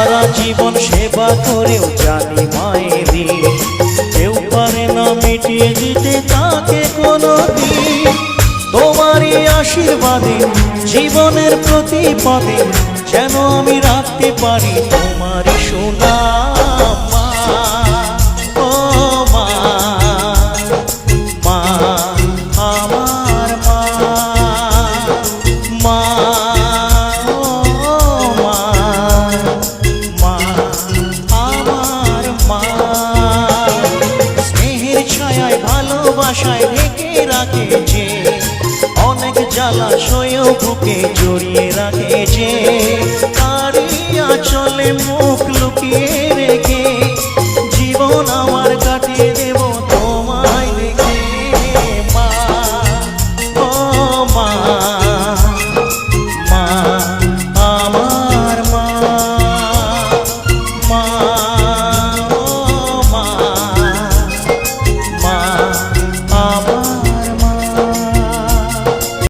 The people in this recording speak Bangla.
সারা জীবন সেবা করেও জানি মায়ের ঋণ কেউ পারে না মিটিয়ে দিতে তাকে কোনোদিন। তোমারই আশীর্বাদে জীবনের প্রতি পদে যেন আমি রাখতে পারি তোমারই সুনাম মা। ও মা, মা আমার মা, মা ও মা, মা আমার মা। স্নেহের ছায়ায় ভালোবাসায় ঢেকে রাখে যে, অনেক জ্বালাশয়েও বুকে জড়িয়ে রাখে যে, তারই আঁচলে মুখ